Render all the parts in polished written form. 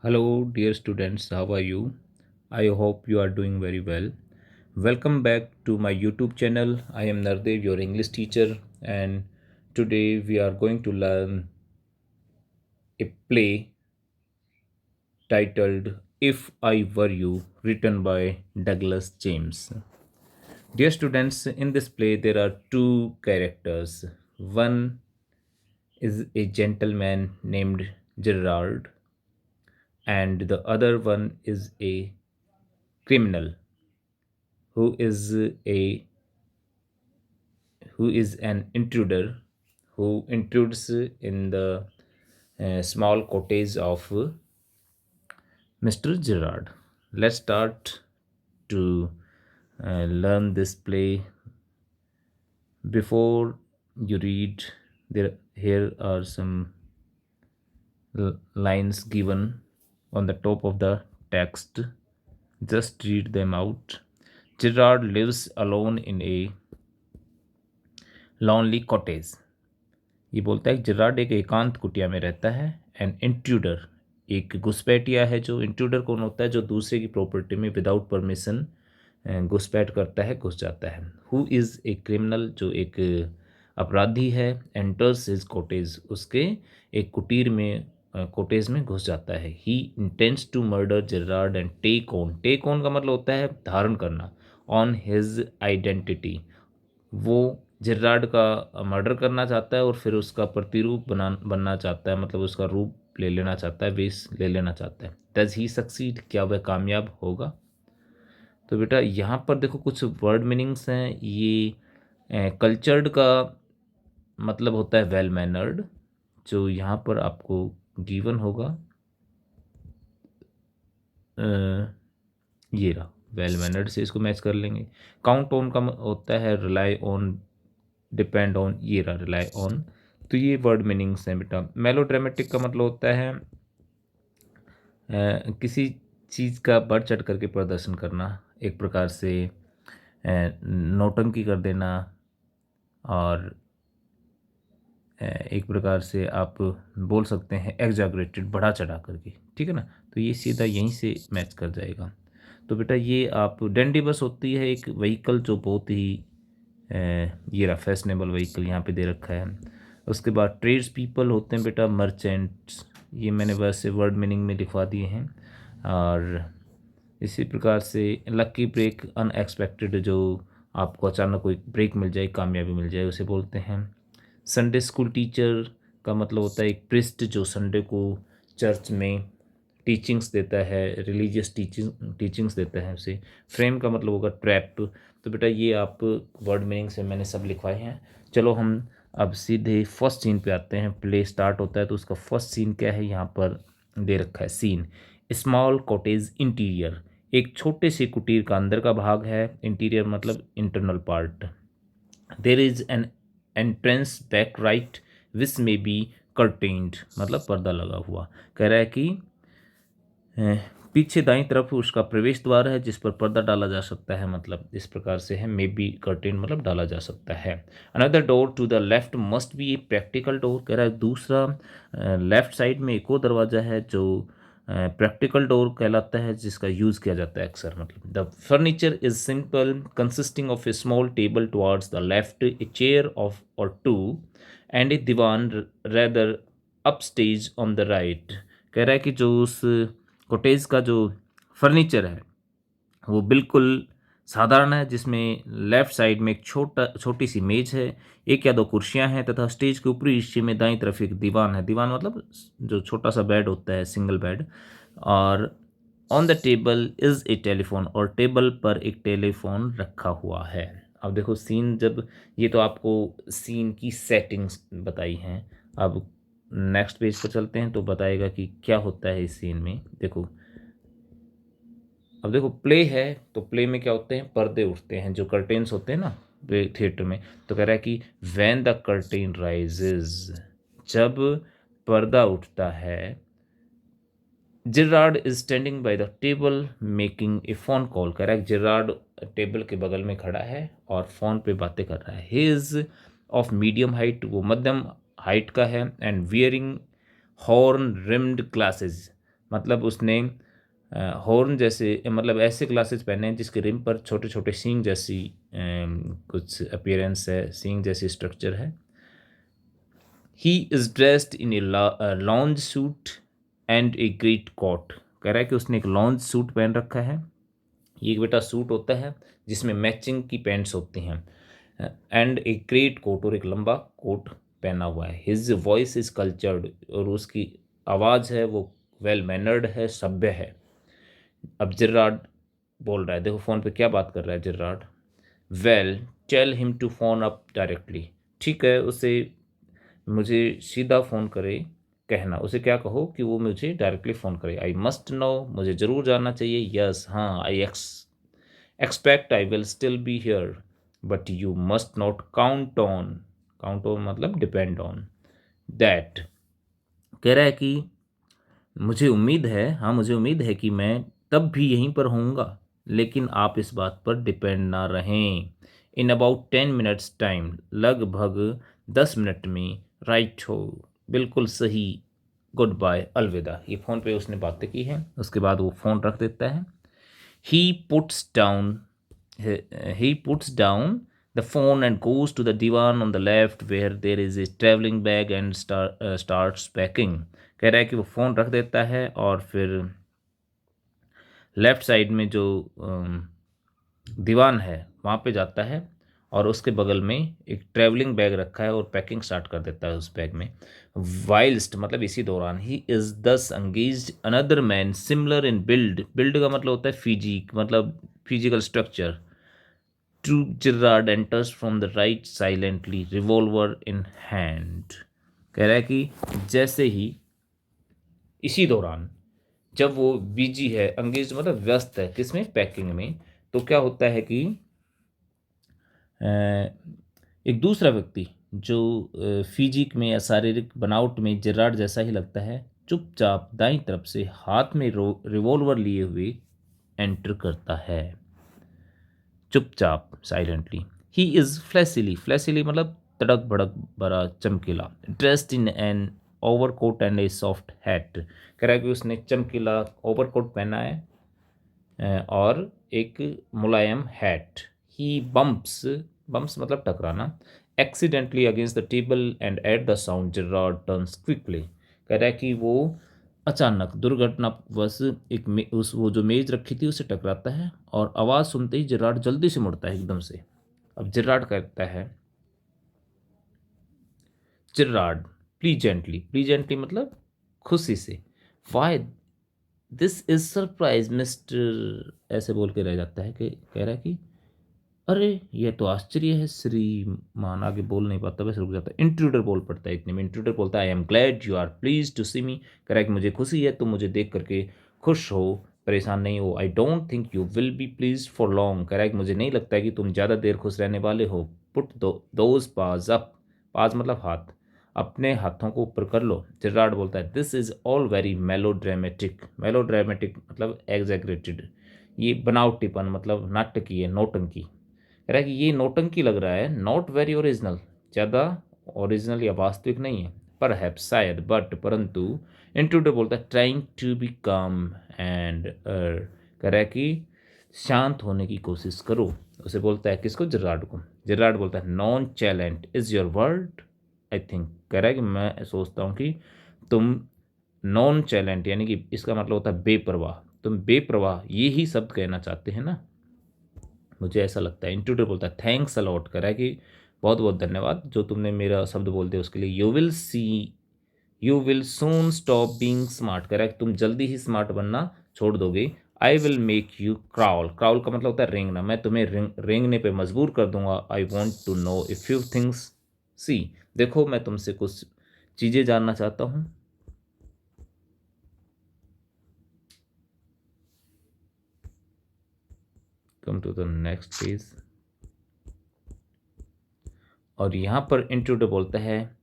Hello, dear students, how are you? I hope you are doing very well. Welcome back to my YouTube channel. I am Nardev, your English teacher, and today we are going to learn a play titled If I Were You, written by Douglas James. Dear students, in this play there are two characters. One is a gentleman named Gerard, and the other one is a criminal who is a who is an intruder who intrudes in the small cottage of Mr. Gerard. Let's start to learn this play. Before you read, there here are some lines given on the top of the text. Just read them out. Gerard lives alone in a lonely cottage. ये बोलता है कि जराड एक एकांत कुटिया में रहता है। एंड इंट्रूडर एक घुसपैठिया है। जो इंट्रूडर कौन होता है? जो दूसरे की प्रॉपर्टी में विदाउट परमिशन घुसपैठ करता है, घुस जाता है। हु इज़ ए क्रिमिनल जो एक अपराधी है। एंटर्स हिज कॉटेज उसके एक कुटीर में कॉटेज में घुस जाता है। He intends to murder Gerard and take on का मतलब होता है धारण करना। ऑन हिज आइडेंटिटी वो जेरार्ड का मर्डर करना चाहता है और फिर उसका प्रतिरूप बनना चाहता है, मतलब उसका रूप ले लेना चाहता है, वेश ले लेना चाहता है। डज ही सक्सीड क्या वह कामयाब होगा? तो बेटा यहाँ पर देखो कुछ वर्ड मीनिंग्स हैं। ये कल्चर्ड का मतलब होता है वेल मैनर्ड, जो यहाँ पर आपको गिवन होगा। ये रहा वेल मैनर्ड से इसको मैच कर लेंगे। काउंट ऑन का होता है रिलाई ऑन, डिपेंड ऑन। ये रहा रिलाई ऑन। तो ये वर्ड मीनिंग्स हैं बेटा। मेलो ड्रामेटिक का मतलब होता है किसी चीज़ का बढ़ चढ़ करके प्रदर्शन करना, एक प्रकार से नौटंकी कर देना, और एक प्रकार से आप बोल सकते हैं एग्जैगरेटेड, बढ़ा चढ़ा करके। ठीक है ना? तो ये सीधा यहीं से मैच कर जाएगा। तो बेटा ये आप डंडी बस होती है एक व्हीकल जो बहुत ही ये रहा फैशनेबल व्हीकल यहाँ पे दे रखा है। उसके बाद ट्रेड्स पीपल होते हैं बेटा मर्चेंट्स, ये मैंने वैसे वर्ड मीनिंग में लिखवा दिए हैं। और इसी प्रकार से लकी ब्रेक अनएक्सपेक्टेड, जो आपको अचानक कोई ब्रेक मिल जाए, कामयाबी मिल जाए, उसे बोलते हैं। संडे स्कूल टीचर का मतलब होता है एक प्रिस्ट जो संडे को चर्च में टीचिंग्स देता है, रिलीजियस टीचिंग्स देता है उसे। फ्रेम का मतलब होगा ट्रैप। तो बेटा ये आप वर्ड मीनिंग से मैंने सब लिखवाए हैं। चलो हम अब सीधे फर्स्ट सीन पे आते हैं। प्ले स्टार्ट होता है तो उसका फर्स्ट सीन क्या है यहाँ पर दे रखा है। सीन स्मॉल कॉटेज इंटीरियर, एक छोटे से कुटीर का अंदर का भाग है। इंटीरियर मतलब internal part. There is an entrance back right which may be curtained, मतलब पर्दा लगा हुआ। कह रहा है कि पीछे दाईं तरफ उसका प्रवेश द्वार है जिस पर पर्दा डाला जा सकता है, मतलब इस प्रकार से है। मे बी कर्टेन मतलब डाला जा सकता है। Another door to the left must be a practical door. कह रहा है दूसरा लेफ्ट साइड में एक और दरवाजा है जो प्रैक्टिकल डोर कहलाता है, जिसका यूज़ किया जाता है अक्सर। मतलब the furniture is simple consisting of a small table towards the left, a chair of or two and a divan rather up stage on the right. कह रहा है कि जो उस कॉटेज का जो फर्नीचर है वो बिल्कुल साधारण है, जिसमें लेफ्ट साइड में एक छोटी सी मेज है, एक या दो कुर्सियां हैं, तथा स्टेज के ऊपरी हिस्से में दाईं तरफ एक दीवान है। दीवान मतलब जो छोटा सा बेड होता है, सिंगल बेड। और on the table is a telephone, और टेबल पर एक टेलीफोन रखा हुआ है। अब देखो सीन, जब ये तो आपको सीन की सेटिंग्स बताई हैं। अब नेक्स्ट पेज पर चलते हैं तो बताएगा कि क्या होता है इस सीन में। देखो अब देखो प्ले है तो प्ले में क्या होते हैं? पर्दे उठते हैं, जो कर्टेन्स होते हैं ना थिएटर में। तो कह रहा है कि व्हेन द कर्टेन राइजेज, जब पर्दा उठता है। Gerrard is standing by the table making a phone call. कह रहा है जिरार्ड टेबल के बगल में खड़ा है और फोन पे बातें कर रहा है। He is of medium height, वो मध्यम हाइट का है। And wearing horn rimmed glasses, मतलब उसने हॉर्न जैसे मतलब ऐसे ग्लासेस पहने हैं जिसके रिम पर छोटे छोटे सींग जैसी कुछ अपीयरेंस है, सींग जैसी स्ट्रक्चर है। He is dressed in a lounge suit and a great coat. कह रहा है कि उसने एक लॉन्ज सूट पहन रखा है। ये एक बेटा सूट होता है जिसमें मैचिंग की पैंट्स होती हैं, एंड ए ग्रेट कोट, और एक लंबा कोट पहना हुआ है। हिज वॉइस इज कल्चर्ड, और उसकी आवाज़ है वो वेल मैनर्ड है, सभ्य है। अब जिराड बोल रहा है, देखो फ़ोन पे क्या बात कर रहा है Gerard. Well tell him to phone up directly. ठीक है, उसे मुझे सीधा फ़ोन करे, कहना उसे क्या कहो कि वो मुझे डायरेक्टली फ़ोन करे। आई मस्ट नो, मुझे ज़रूर जानना चाहिए। यस हाँ, I expect I will still be here, but you must not count on मतलब डिपेंड ऑन दैट। कह रहा है कि मुझे उम्मीद है, हाँ मुझे उम्मीद है कि मैं तब भी यहीं पर होऊंगा, लेकिन आप इस बात पर डिपेंड ना रहें। इन अबाउट 10 मिनट्स टाइम, लगभग 10 मिनट में। राइट हो, बिल्कुल सही। गुड बाय, अलविदा। ये फ़ोन पे उसने बातें की हैं, उसके बाद वो फ़ोन रख देता है। He puts down he puts down the phone and goes to the divan on the left where there is a traveling bag and starts packing। कह रहा है कि वो फ़ोन रख देता है और फिर लेफ़्ट साइड में जो दीवान है वहाँ पे जाता है, और उसके बगल में एक ट्रैवलिंग बैग रखा है और पैकिंग स्टार्ट कर देता है उस बैग में। वाइल्स्ट मतलब इसी दौरान, he is thus engaged another man similar in build. Build का मतलब होता है फिजिक, मतलब physical structure. To Gerard enters from the right silently, revolver in hand. कह रहा है कि जैसे ही इसी दौरान, जब वो बिजी है, अंगेज मतलब व्यस्त है किसमें, पैकिंग में, तो क्या होता है कि एक दूसरा व्यक्ति जो फिजिक में या शारीरिक बनावट में जिराड जैसा ही लगता है, चुपचाप दाईं तरफ से हाथ में रिवॉल्वर लिए हुए एंटर करता है, चुपचाप साइलेंटली। ही इज फ्लैसिली मतलब तड़क भड़क भरा चमकीला। Dressed in an overcoat and A soft hat. कह रहा है कि उसने चमकीला ओवरकोट पहना है और एक मुलायम हैट। ही बम्प्स मतलब टकराना, accidentally against the table and at the sound Gerard turns quickly. कह रहा है कि वो अचानक दुर्घटनावश उस वो जो मेज रखी थी उसे टकराता है, और आवाज़ सुनते ही जिराड जल्दी से मुड़ता है एकदम से। अब जिराड कहता है, जिराड प्लीजेंटली मतलब खुशी से, why this is surprise mister, ऐसे बोल के रह जाता है कि कह रहा है कि अरे यह तो आश्चर्य है श्रीमान। आगे बोल नहीं पाता, बस रुक जाता है। इंट्रूडर बोल पड़ता है इतने में। इंट्रूडर बोलता है, I am glad you are please to see me. कह रहा है कि मुझे खुशी है तुम मुझे देख करके खुश हो, परेशान नहीं हो। I don't think you will be please for long. कह रहा है कि मुझे नहीं लगता है कि तुम ज़्यादा देर खुश रहने वाले हो। पुट दोज पाज अप, पाज मतलब हाथ, अपने हाथों को ऊपर कर लो। जिराड बोलता है, this is all very melodramatic मतलब एग्जैगरेटेड, ये बनावटीपन मतलब नाटकीय, नौटंकी। कह रहा है कि ये नौटंकी लग रहा है, नॉट वेरी ओरिजिनल, ज़्यादा ओरिजिनल या वास्तविक नहीं है, पर शायद, बट परंतु। इंट्रूडर बोलता है, ट्राइंग टू बी काम एंड कह रहा है कि शांत होने की कोशिश करो। उसे बोलता है किसको, जिराड को। जिराड बोलता है, nonchalant is your word I think. कह रहा है कि मैं सोचता हूँ कि तुम नॉन चैलेंट यानी कि इसका मतलब होता है बेपरवाह, तुम बेपरवाह ये ही शब्द कहना चाहते हैं ना, मुझे ऐसा लगता है। इंट्रूडर बोलता है, थैंक्स अलॉट। कह रहा है कि बहुत बहुत धन्यवाद जो तुमने मेरा शब्द बोल दिया उसके लिए। You will soon stop being smart. कह रहा है कि तुम जल्दी ही स्मार्ट बनना छोड़ दोगे। I will make you crawl, crawl का मतलब होता है रेंगना, मैं तुम्हें रेंगने पे मजबूर कर दूंगा। I want to know a few things see, देखो मैं तुमसे कुछ चीज़ें जानना चाहता हूँ। Come to the next page. और यहाँ पर इंट्रूडर बोलता है,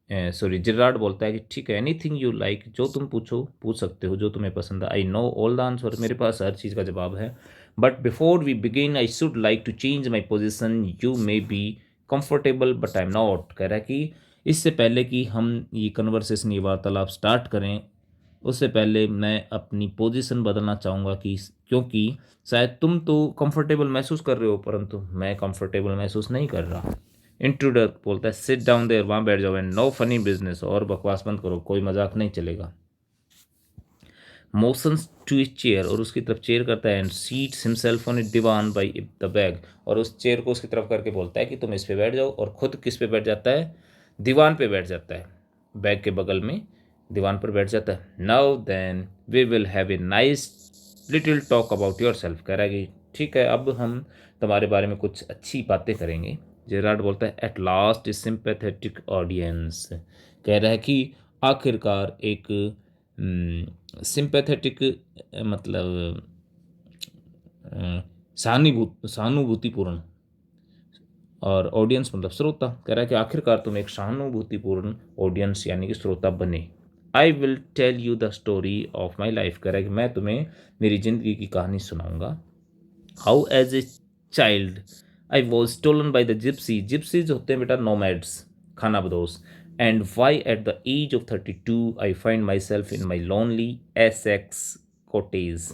सॉरी जिराड बोलता है कि ठीक है, एनीथिंग यू लाइक, जो तुम पूछ सकते हो, जो तुम्हें पसंद है। I know all the answer, मेरे पास हर चीज़ का जवाब है। But before we begin I should like to change my position, you may be comfortable but I am not. कह रहा है कि इससे पहले कि हम ये कन्वर्सेशन, ये वार्तालाप स्टार्ट करें, उससे पहले मैं अपनी पोजीशन बदलना चाहूँगा कि क्योंकि शायद तुम तो कंफर्टेबल महसूस कर रहे हो परंतु मैं कंफर्टेबल महसूस नहीं कर रहा। इंट्रूडर बोलता है सिट डाउन देयर, वहाँ बैठ जाओ, एंड नो फनी बिजनेस, और बकवास बंद करो, कोई मजाक नहीं चलेगा। मोशंस टू इस चेयर, और उसकी तरफ चेयर करता है, and seats himself on a divan by the bag, और उस चेयर को उसकी तरफ करके बोलता है कि तुम इस पे बैठ जाओ, और खुद किस पे बैठ जाता है, दीवान पे बैठ जाता है, बैग के बगल में दीवान पर बैठ जाता है। Now then we will have a nice little talk about yourself, कह रहा है कि ठीक है अब हम तुम्हारे बारे में कुछ अच्छी बातें करेंगे। जेरार्ड बोलता है at last A sympathetic audience, कह रहा है कि आखिरकार एक सिंपैथेटिक मतलब सहानुभूतिपूर्ण, और ऑडियंस मतलब श्रोता, कह रहा है कि आखिरकार तुम एक सहानुभूतिपूर्ण ऑडियंस यानी कि श्रोता बने। I will tell you the story of my life, कह रहा है कि मैं तुम्हें मेरी जिंदगी की कहानी सुनाऊंगा। How as a child I was stolen by the gypsy, gypsies होते हैं बेटा नोमैड्स, खानाबदोश, and why at the age of 32 I find myself in my lonely Essex cottage.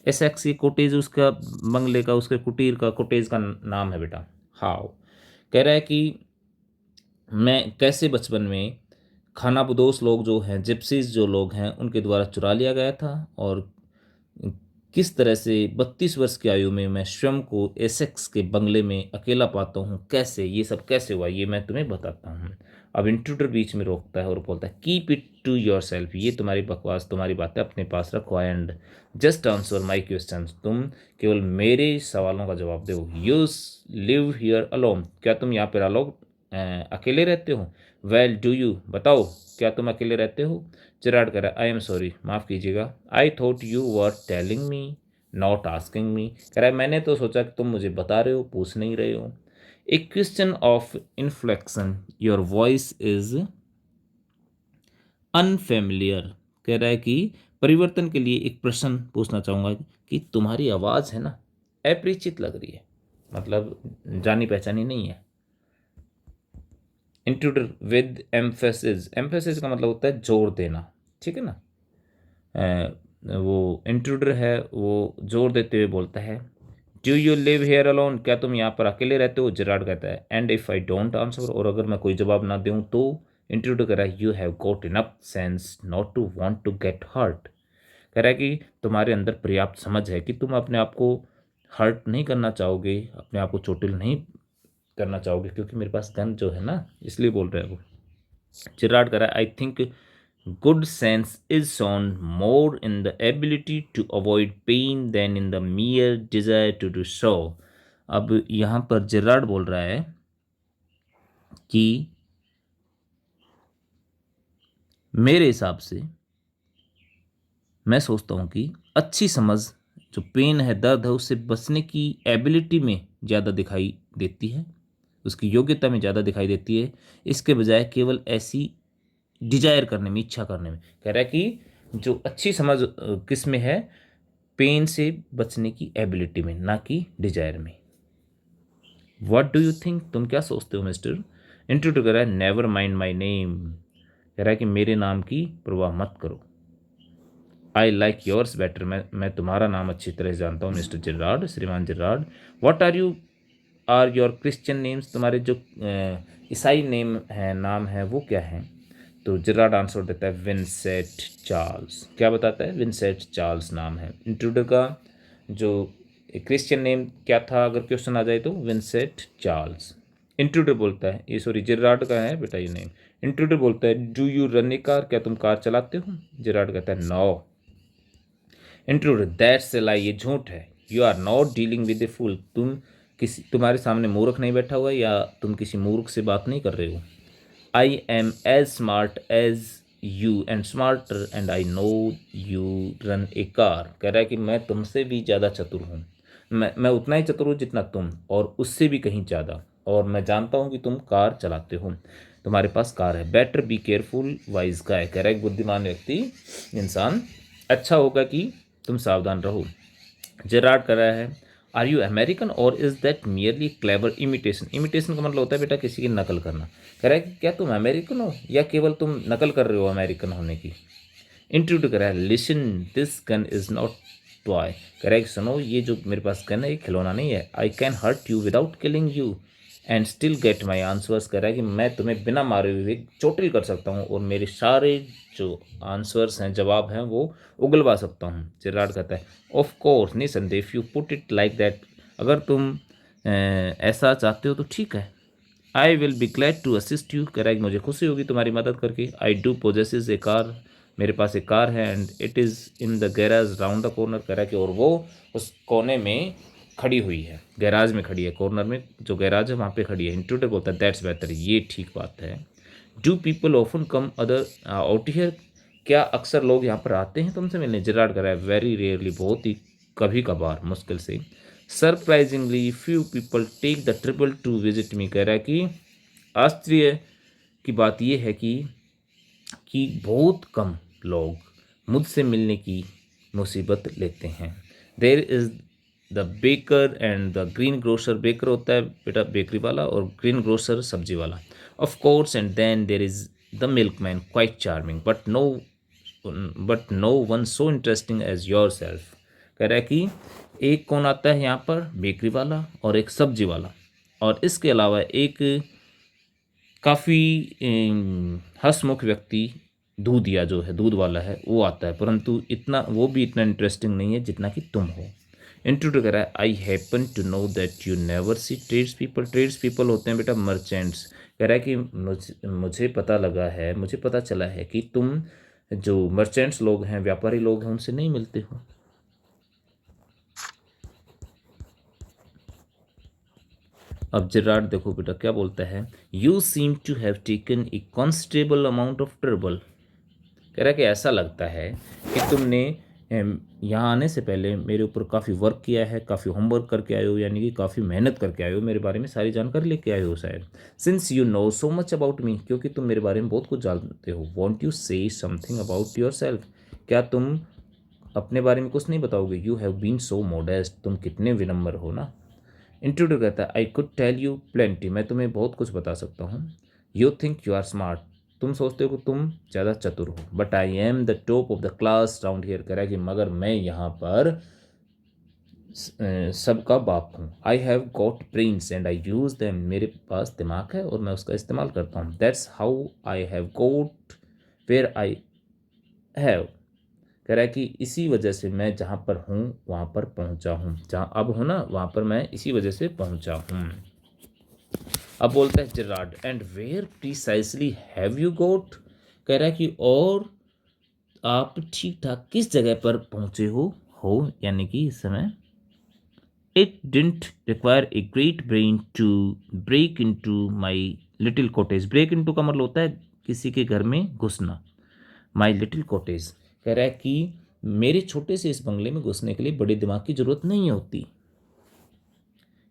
Essex ये कोटेज उसका बंगले का, उसके कुटीर का, कोटेज का नाम है बेटा। हाउ, कह रहा है कि मैं कैसे बचपन में खानाबदोश लोग जो हैं, जिप्सीज जो लोग हैं, उनके द्वारा चुरा लिया गया था, और किस तरह से 32 वर्ष की आयु में मैं स्वयं को एसेक्स के बंगले में अकेला पाता हूँ, कैसे ये सब कैसे हुआ ये मैं तुम्हें बताता हूँ। अब इंट्रूडर बीच में रोकता है और बोलता है keep it to yourself, ये तुम्हारी बकवास, तुम्हारी बातें अपने पास रखो, and just answer my question, तुम केवल मेरे सवालों का जवाब दो। यू लिव हियर अलोन, क्या तुम यहाँ पर लोग अकेले रहते हो? वेल डू यू, बताओ क्या तुम अकेले रहते हो? जेरार्ड कह रहा है आई एम सॉरी, माफ़ कीजिएगा, I thought you were telling me not asking me, कह रहा है मैंने तो सोचा कि तुम मुझे बता रहे हो, पूछ नहीं रहे हो। A question of inflection, your voice is unfamiliar, कह रहा है कि परिवर्तन के लिए एक प्रश्न पूछना चाहूँगा कि तुम्हारी आवाज़ है ना अपरिचित लग रही है, मतलब जानी पहचानी नहीं है। इंट्रूडर विद एम्फेसिस, एम्फेसिस का मतलब होता है जोर देना, ठीक है ना। वो इंट्रूडर है वो जोर देते हुए बोलता है do you live here alone, क्या तुम यहाँ पर अकेले रहते हो? जेरार्ड कहता है and if I don't answer, और अगर मैं कोई जवाब ना दूँ तो? इंट्रूडर कह रहा है you have got enough sense not to want to get hurt, कह रहा है कि तुम्हारे अंदर पर्याप्त समझ है कि तुम अपने आप को हर्ट नहीं करना चाहोगे, अपने आप को चोटिल नहीं करना चाहोगे, क्योंकि मेरे पास गन जो है ना, इसलिए बोल रहे हैं वो। जेरार्ड कह रहा है I think good sense is shown more in the ability to avoid pain than in the mere desire to do so. अब यहाँ पर जेरार्ड बोल रहा है कि मेरे हिसाब से मैं सोचता हूँ कि अच्छी समझ जो पेन है, दर्द है, उससे बचने की एबिलिटी में ज़्यादा दिखाई देती है, उसकी योग्यता में ज़्यादा दिखाई देती है, इसके बजाय केवल ऐसी डिजायर करने में, इच्छा करने में। कह रहा है कि जो अच्छी समझ किस में है, पेन से बचने की एबिलिटी में, ना कि डिजायर में। व्हाट डू यू थिंक, तुम क्या सोचते हो मिस्टर? इंट्रोड्यूस कर रहा है नेवर माइंड माई नेम, कह रहा है कि मेरे नाम की परवाह मत करो। आई लाइक योर्स बेटर, मैं तुम्हारा नाम अच्छी तरह से जानता हूँ मिस्टर जेरार्ड, श्रीमान जेरार्ड। What are your Christian names, तुम्हारे जो ईसाई नेम है, नाम है, वो क्या है? तो जेरार्ड आंसर देता है विंसेंट चार्ल्स, क्या बताता है? विंसेंट चार्ल्स नाम है। इंट्रूडर का जो क्रिश्चियन नेम क्या था अगर क्वेश्चन आ जाए तो? Vincent Charles. इंट्रूडर बोलता है, ये सॉरी जेरार्ड का है बेटा ये नेम। इंट्रूडर बोलता है do you run a car, क्या तुम कार चलाते हो? जेरार्ड कहता है no. Intruder that's a lie, ये झूठ है। You are not dealing with a fool, तुम्हारे सामने मूर्ख नहीं बैठा हुआ है, या तुम किसी मूर्ख से बात नहीं कर रहे हो। I am as smart as you and smarter and I know you run a car, कह रहा है कि मैं तुमसे भी ज़्यादा चतुर हूँ, मैं उतना ही चतुर हूँ जितना तुम, और उससे भी कहीं ज़्यादा, और मैं जानता हूँ कि तुम कार चलाते हो, तुम्हारे पास कार है। बेटर बी केयरफुल वाइज का है, कह रहा है बुद्धिमान व्यक्ति, इंसान अच्छा होगा कि तुम सावधान रहो। जेरार्ड कर रहा है आर यू अमेरिकन और is that merely clever imitation, imitation का मतलब होता है बेटा किसी की नकल करना, कह रहा है कि क्या तुम अमेरिकन हो या केवल तुम नकल कर रहे हो अमेरिकन होने की? इंट्रोड्यूस करा है, listen this gun is not toy, कह रहा है कि सुनो ये जो मेरे पास गन है ये खिलौना नहीं है, I can hurt you without killing you and still get my answers, कह रहा है कि मैं तुम्हें बिना मारे हुए चोटिल कर सकता हूँ और मेरे सारे जो आंसर्स हैं, जवाब हैं, वो उगलवा सकता हूँ। जेरार्ड कहता है ऑफ कोर्स निसंदेह, if you put it like that, अगर तुम ऐसा चाहते हो तो ठीक है। I will be glad to assist you, कह रहा है कि मुझे खुशी होगी तुम्हारी मदद करके। I do possesses A car, मेरे पास एक कार है, and it is in the garage round the corner, कह रहा है कि और वो उस कोने में खड़ी हुई है, गैराज में खड़ी है, कॉर्नर में जो गैराज है वहाँ पे खड़ी है। इंट्रूडर बोलता है दैट्स बेहतर, ये ठीक बात है। Do people often come other out here, क्या अक्सर लोग यहाँ पर आते हैं तुमसे मिलने? जेरार्ड कह रहा है वेरी रेयरली, बहुत ही कभी कभार, मुश्किल से। Surprisingly few people take the trouble to visit me, कह रहा है कि आश्चर्य की बात यह है कि बहुत कम लोग मुझसे मिलने की मुसीबत लेते हैं। देर is the baker and the green grocer, baker होता है बेटा बेकरी वाला, और ग्रीन ग्रोसर सब्जी वाला, of course, and then there is the milkman quite charming but no one so interesting as yourself, कह रहा है कि एक कौन आता है यहाँ पर, बेकरी वाला और एक सब्जी वाला, और इसके अलावा एक काफ़ी हंसमुख व्यक्ति दूधिया जो है, दूध वाला है, वो आता है, परंतु इतना वो भी इतना इंटरेस्टिंग नहीं है जितना कि तुम हो। इंट्रोड्यूस कह रहा है I happen to know that you never see tradespeople, tradespeople होते हैं बेटा मर्चेंट्स, कह रहा है कि मुझे पता लगा है, मुझे पता चला है कि तुम जो मर्चेंट्स लोग हैं, व्यापारी लोग हैं, उनसे नहीं मिलते हो। अब जेरार्ड देखो बेटा क्या बोलता है, you seem to have taken a constable amount of trouble, कह रहा है कि ऐसा लगता है कि तुमने यहाँ आने से पहले मेरे ऊपर काफ़ी वर्क किया है, काफ़ी होमवर्क करके आए हो, यानी कि काफ़ी मेहनत करके आए हो, मेरे बारे में सारी जानकारी लेके आए हो शायद। Since you know so much about me, क्योंकि तुम मेरे बारे में बहुत कुछ जानते हो। Won't you say something about yourself, क्या तुम अपने बारे में कुछ नहीं बताओगे? You have been so modest, तुम कितने विनम्र हो ना। इंट्रोड्यूस कहता है I could tell you plenty, मैं तुम्हें बहुत कुछ बता सकता हूँ। You think you are smart, तुम सोचते हो कि तुम ज़्यादा चतुर हो, but I am the top of the class round here, कह रहा है कि मगर मैं यहाँ पर सबका बाप हूँ। I have got brains and I use them, मेरे पास दिमाग है और मैं उसका इस्तेमाल करता हूँ। That's how I have got where I have, कह रहा है कि इसी वजह से मैं जहाँ पर हूँ वहाँ पर पहुँचा हूँ, जहाँ अब हूँ ना वहाँ पर मैं इसी वजह से पहुँचा हूँ। अब बोलता है Gerard and where precisely have you got, कह रहा है कि और आप ठीक ठाक किस जगह पर पहुँचे हो यानी कि इस समय। It didn't require a great brain to break into my little cottage, break into का मतलब होता है किसी के घर में घुसना। माई लिटिल कॉटेज, कह रहा है कि मेरे छोटे से इस बंगले में घुसने के लिए बड़े दिमाग की जरूरत नहीं होती।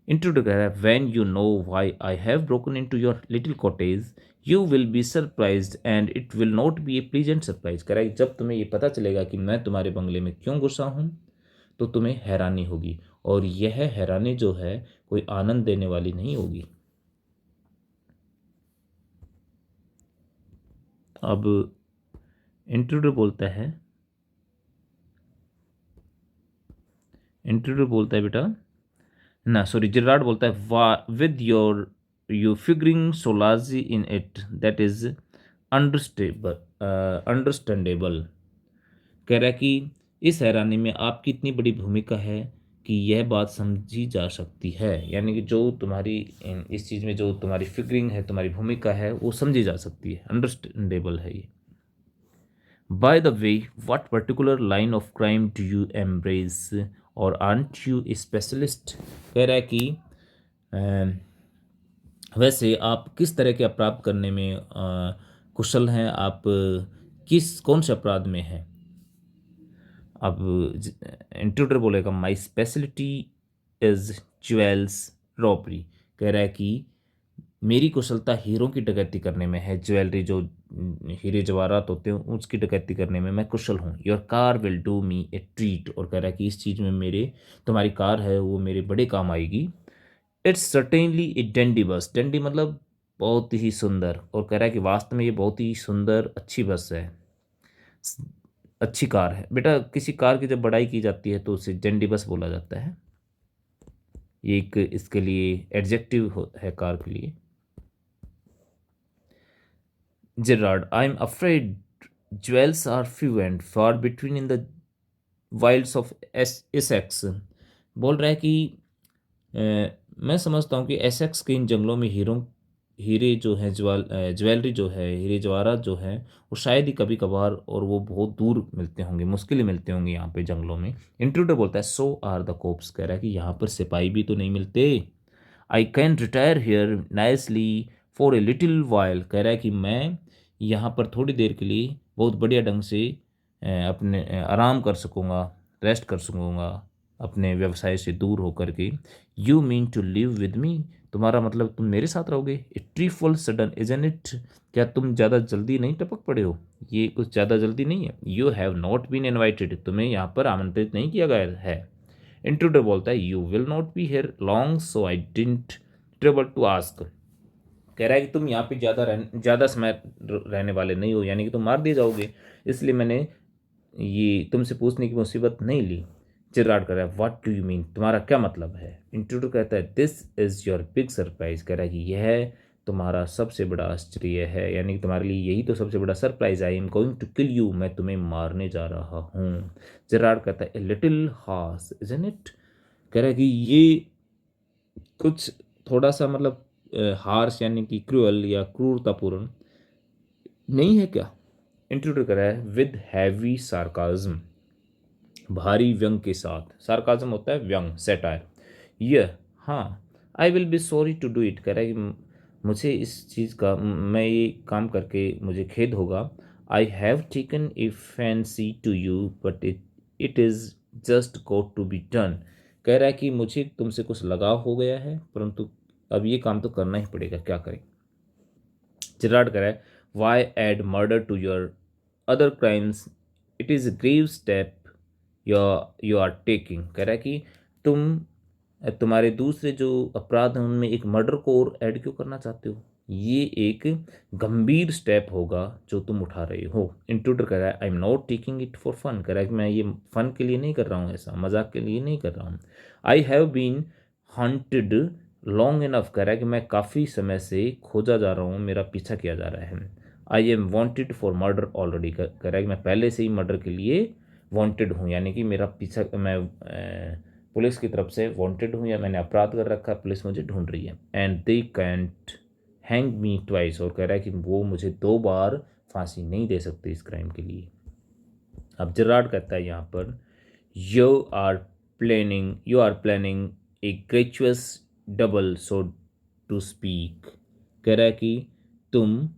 इंट्रोड्यूस कह रहा है when you know why I have broken into your little cottage you will be surprised and it will not B A pleasant surprise, कह रहा है जब तुम्हें ये पता चलेगा कि मैं तुम्हारे बंगले में क्यों घुसा हूँ तो तुम्हें हैरानी होगी, और यह हैरानी जो है कोई आनंद देने वाली नहीं होगी। अब इंट्रोड्यूस बोलता है बेटा ना सॉरी जेरार्ड बोलता है वा विद योर यू फिगरिंग सोलाजी in it that is understandable, कह रहा है कि इस हैरानी में आपकी इतनी बड़ी भूमिका है कि यह बात समझी जा सकती है, यानी कि जो तुम्हारी इस चीज़ में जो तुम्हारी फिगरिंग है, तुम्हारी भूमिका है, वो समझी जा सकती है, अंडरस्टैंडेबल है ये। By the way what particular line of crime do you embrace और आर्ट यू स्पेशलिस्ट, कह रहा है कि वैसे आप किस तरह के अपराध करने में कुशल हैं, आप किस कौन से अपराध में हैं? अब इंट्रूडर बोलेगा my speciality is jewels robbery, कह रहा है कि मेरी कुशलता हीरों की डकैती करने में है, ज्वेलरी जो हीरे जवाहरात होते हैं उसकी डकैती करने में मैं कुशल हूँ। Your car will do me A treat, और कह रहा है कि इस चीज़ में मेरे तुम्हारी कार है वो मेरे बड़े काम आएगी। इट्स सर्टेनली ए डंडी बस, डंडी मतलब बहुत ही सुंदर, और कह रहा है कि वास्तव में ये बहुत ही सुंदर अच्छी बस है। अच्छी कार है बेटा। किसी कार की जब बड़ाई की जाती है तो उसे जेंडिबस बोला जाता है। ये एक इसके लिए एडजेक्टिव है कार के लिए। Gerard, I am afraid jewels are few and far between in the wilds of Essex. बोल रहा है कि अ, मैं समझता हूँ कि एसेक्स के इन जंगलों में हीरे जो हैं, ज्वेलरी जो है, हीरे जवाहरात जो है, वो शायद ही कभी कभार और वो बहुत दूर मिलते होंगे, मुश्किल ही मिलते होंगे यहाँ पे जंगलों में। इंट्रूडर बोलता है सो आर द कोप्स, कह रहा है कि यहाँ पर सिपाही भी तो नहीं मिलते। I can retire here nicely for a little while, कह रहा है कि मैं यहाँ पर थोड़ी देर के लिए बहुत बढ़िया ढंग से आराम कर सकूँगा, रेस्ट कर सकूँगा अपने व्यवसाय से दूर होकर के। You mean to live with me, तुम्हारा मतलब तुम मेरे साथ रहोगे। ए ट्रीफुल सडन इजन इट, क्या तुम ज़्यादा जल्दी नहीं टपक पड़े हो? ये कुछ ज़्यादा जल्दी नहीं है। You have not been invited, तुम्हें यहाँ पर आमंत्रित नहीं किया गया है। इंट्रूडर बोलता है you will not be here long so I didn't trouble to ask, कह रहा है कि तुम यहाँ पे ज़्यादा समय रहने वाले नहीं हो, यानी कि तुम मार दिए जाओगे, इसलिए मैंने ये तुमसे पूछने की मुसीबत नहीं ली। चिराड कर रहा है व्हाट डू यू मीन, तुम्हारा क्या मतलब है? इंट्रूडर कहता है this is your big surprise, कह रहा है कि यह तुम्हारा सबसे बड़ा आश्चर्य है, यानी कि तुम्हारे लिए यही तो सबसे बड़ा surprise. I am going to kill you, मैं तुम्हें मारने जा रहा हूँ। जेरार्ड कहता है a little harsh isn't it, कह रहा है कि ये कुछ थोड़ा सा मतलब हार्श यानी कि क्रूअल या क्रूरतापूर्ण नहीं है क्या? इंट्रोड्यूस करा है विद हैवी सार्काज्म, भारी व्यंग के साथ। सार्काज्म होता है व्यंग, सेटायर। यह, हाँ, I will be sorry to do it, कह रहा है कि मुझे इस चीज़ का, मैं ये काम करके मुझे खेद होगा। I have taken a fancy to you but it it is just got to be done, कह रहा है कि मुझे तुमसे कुछ लगाव हो गया है, परंतु अब ये काम तो करना ही पड़ेगा, क्या करें। जिराड कह रहा है why add murder to your other crimes, it is a grave step you are taking, कह रहा है कि तुम्हारे दूसरे जो अपराध हैं उनमें एक मर्डर को और ऐड क्यों करना चाहते हो? ये एक गंभीर स्टेप होगा जो तुम उठा रहे हो। इंट्रूडर कह रहा है I am not taking it for fun, कह रहा है कि मैं ये फन के लिए नहीं कर रहा हूँ, ऐसा मजाक के लिए नहीं कर रहा हूँ। I have been hunted long enough, कह रहा है कि मैं काफ़ी समय से खोजा जा रहा हूँ, मेरा पीछा किया जा रहा है। I M wanted for murder already, कह रहा है कि मैं पहले से ही मर्डर के लिए वांटेड हूँ, यानी कि मेरा पीछा, मैं पुलिस की तरफ से वांटेड हूँ या मैंने अपराध कर रखा है, पुलिस मुझे ढूंढ रही है। And they can't hang me twice, और कह रहा है कि वो मुझे 2 बार फांसी नहीं दे सकते इस क्राइम के लिए। अब जराड कहता है यहाँ पर you are planning a gracious double so to speak, कह रहा है कि तुम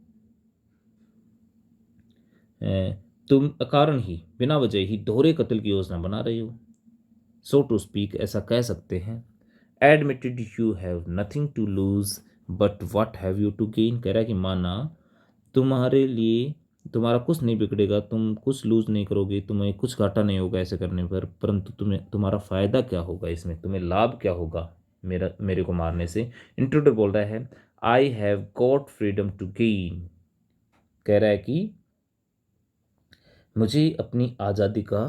तुम अकारण ही, बिना वजह ही दोहरे कत्ल की योजना बना रहे हो, सो टू स्पीक, ऐसा कह सकते हैं। Admitted you have nothing to lose but what have you to gain, कह रहा है कि माना तुम्हारे लिए तुम्हारा कुछ नहीं बिगड़ेगा, तुम कुछ लूज नहीं करोगे, तुम्हें कुछ घाटा नहीं होगा ऐसे करने पर, परंतु तुम्हें तुम्हारा फ़ायदा क्या होगा इसमें, तुम्हें लाभ क्या होगा मेरे को मारने से? इंट्रूडर बोल रहा है I have got freedom to gain, कह रहा है कि मुझे अपनी आज़ादी का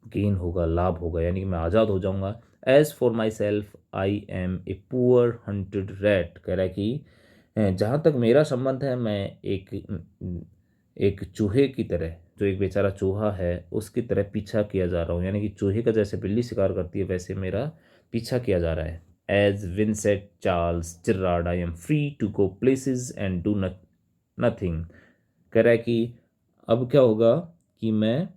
गेन होगा, लाभ होगा, यानी कि मैं आज़ाद हो जाऊंगा। As for myself I am a poor hunted rat, कह रहा है कि जहाँ तक मेरा संबंध है, मैं एक चूहे की तरह, जो एक बेचारा चूहा है उसकी तरह पीछा किया जा रहा हूँ, यानी कि चूहे का जैसे बिल्ली शिकार करती है वैसे मेरा पीछा किया जा रहा है। As Vincent Charles Gerard I am free to go places and do nothing, कह रहा है कि अब क्या होगा कि मैं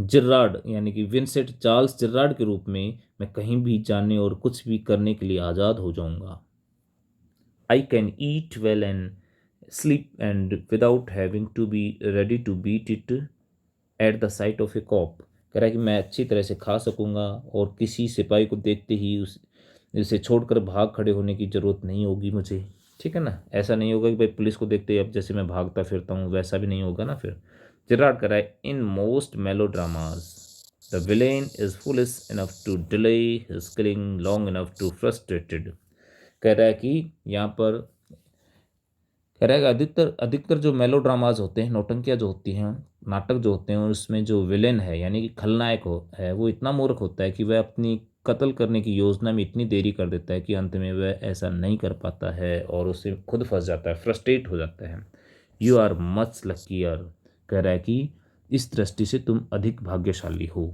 जिरार्ड यानी कि विंसेंट चार्ल्स जिरार्ड के रूप में मैं कहीं भी जाने और कुछ भी करने के लिए आज़ाद हो जाऊंगा। I can eat well and sleep and without having to be ready to beat it at the sight of a cop, कह रहा है कि मैं अच्छी तरह से खा सकूंगा और किसी सिपाही को देखते ही उसे छोड़कर भाग खड़े होने की ज़रूरत नहीं होगी मुझे, ठीक है ना? ऐसा नहीं होगा कि भाई पुलिस को देखते ही अब जैसे मैं भागता फिरता हूँ वैसा भी नहीं होगा ना फिर। जेरार्ड कह रहा है in most melodramas the villain is foolish enough to delay his killing long enough to frustrated, कह रहा है कि यहाँ पर कह रहा है कि अधिकतर अधिकतर जो मेलो ड्रामाज होते हैं, नौटंकियाँ जो होती हैं, नाटक जो होते हैं उसमें जो विलेन है यानी कि खलनायक है वो इतना मूर्ख होता है कि वह अपनी कत्ल करने की योजना में इतनी देरी कर देता है कि अंत में वह ऐसा नहीं कर पाता है और उससे खुद फंस जाता है, फ्रस्ट्रेट हो जाता है। यू आर मच लकीयर, कह रहा है कि इस दृष्टि से तुम अधिक भाग्यशाली हो।